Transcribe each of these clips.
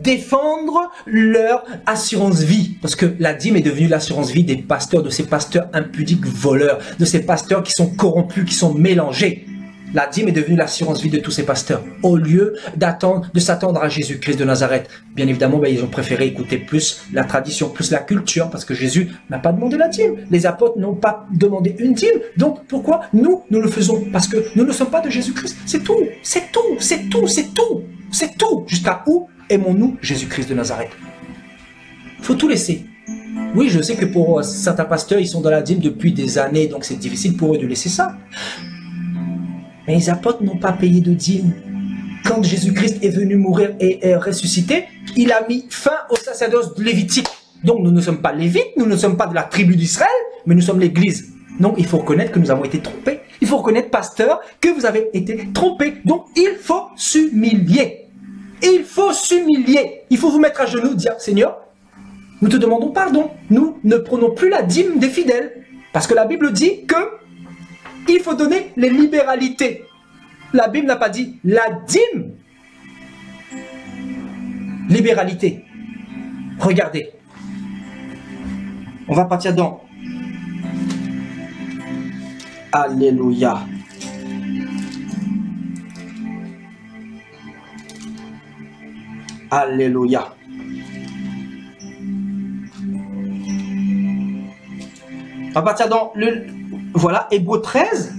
défendre leur assurance vie. Parce que la dîme est devenue l'assurance vie des pasteurs, de ces pasteurs impudiques voleurs, de ces pasteurs qui sont corrompus, qui sont mélangés. La dîme est devenue l'assurance vie de tous ces pasteurs. Au lieu de s'attendre à Jésus-Christ de Nazareth. Bien évidemment, ils ont préféré écouter plus la tradition, plus la culture, parce que Jésus n'a pas demandé la dîme. Les apôtres n'ont pas demandé une dîme. Donc, pourquoi nous le faisons? Parce que nous ne sommes pas de Jésus-Christ. C'est tout, c'est tout, c'est tout, c'est tout, c'est tout. Jusqu'à où aimons-nous Jésus-Christ de Nazareth? Il faut tout laisser. Oui, je sais que pour certains pasteurs, ils sont dans la dîme depuis des années, donc c'est difficile pour eux de laisser ça. Mais les apôtres n'ont pas payé de dîme. Quand Jésus-Christ est venu mourir et ressusciter, il a mis fin au sacerdoce lévitique. Donc nous ne sommes pas lévites, nous ne sommes pas de la tribu d'Israël, mais nous sommes l'Église. Donc il faut reconnaître que nous avons été trompés. Il faut reconnaître, pasteur, que vous avez été trompés. Donc il faut s'humilier. Il faut s'humilier. Il faut vous mettre à genoux, dire, Seigneur, nous te demandons pardon. Nous ne prenons plus la dîme des fidèles. Parce que la Bible dit que il faut donner les libéralités. La Bible n'a pas dit la dîme. Libéralité. Regardez. On va partir dans Alléluia. Alléluia. On va partir dans le... Voilà, Hébreux 13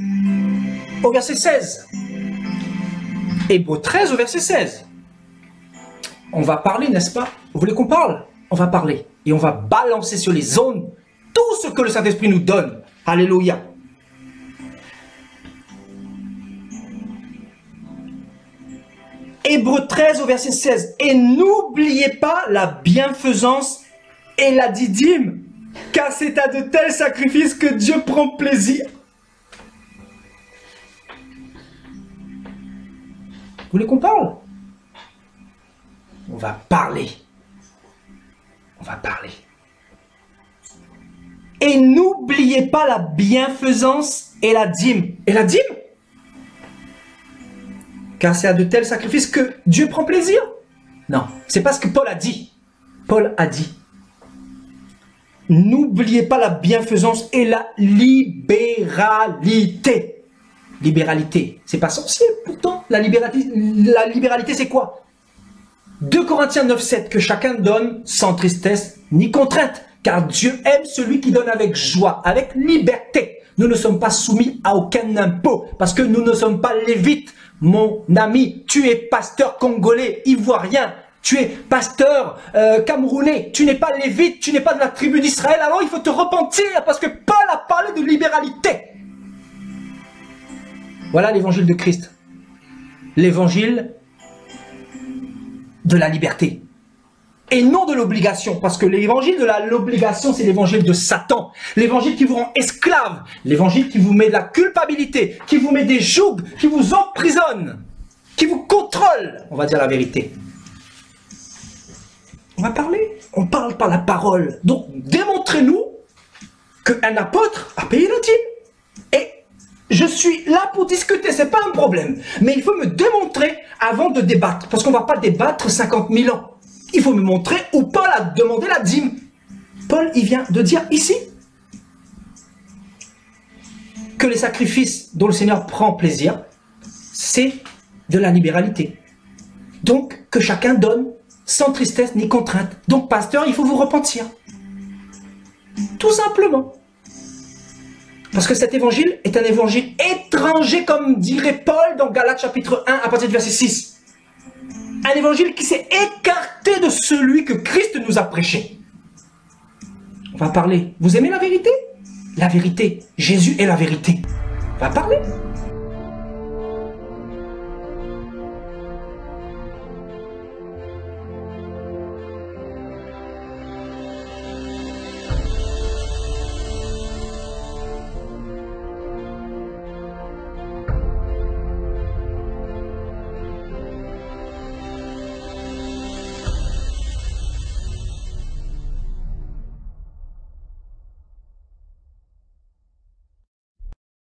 au verset 16. Hébreux 13 au verset 16. On va parler, n'est-ce pas? Vous voulez qu'on parle? On va parler. Et on va balancer sur les ondes tout ce que le Saint-Esprit nous donne. Alléluia. Hébreux 13 au verset 16. Et n'oubliez pas la bienfaisance et la didyme, car c'est à de tels sacrifices que Dieu prend plaisir. Vous voulez qu'on parle? On va parler. On va parler. Et n'oubliez pas la bienfaisance et la dîme. Et la dîme? Car c'est à de tels sacrifices que Dieu prend plaisir. Non, c'est pas ce que Paul a dit. Paul a dit, n'oubliez pas la bienfaisance et la libéralité. Libéralité, c'est pas sorcier pourtant. La libéralité, c'est quoi? 2 Corinthiens 9, 7, que chacun donne sans tristesse ni contrainte, car Dieu aime celui qui donne avec joie, avec liberté. Nous ne sommes pas soumis à aucun impôt, parce que nous ne sommes pas lévites. Mon ami, tu es pasteur congolais, ivoirien, tu es pasteur camerounais, tu n'es pas lévite, tu n'es pas de la tribu d'Israël, alors il faut te repentir, parce que Paul a parlé de libéralité. Voilà l'évangile de Christ. L'évangile de la liberté. Et non de l'obligation, parce que l'évangile de l'obligation, c'est l'évangile de Satan. L'évangile qui vous rend esclave. L'évangile qui vous met de la culpabilité, qui vous met des jougs, qui vous emprisonne, qui vous contrôle. On va dire la vérité. On va parler. On parle par la parole. Donc, démontrez-nous qu'un apôtre a payé la dîme. Et je suis là pour discuter, c'est pas un problème. Mais il faut me démontrer avant de débattre. Parce qu'on ne va pas débattre 50 000 ans. Il faut me montrer où Paul a demandé la dîme. Paul, il vient de dire ici que les sacrifices dont le Seigneur prend plaisir, c'est de la libéralité. Donc, que chacun donne sans tristesse ni contrainte. Donc, pasteur, il faut vous repentir. Tout simplement. Parce que cet évangile est un évangile étranger, comme dirait Paul dans Galates chapitre 1 à partir du verset 6. Un évangile qui s'est écarté de celui que Christ nous a prêché. On va parler. Vous aimez la vérité? La vérité. Jésus est la vérité. On va parler.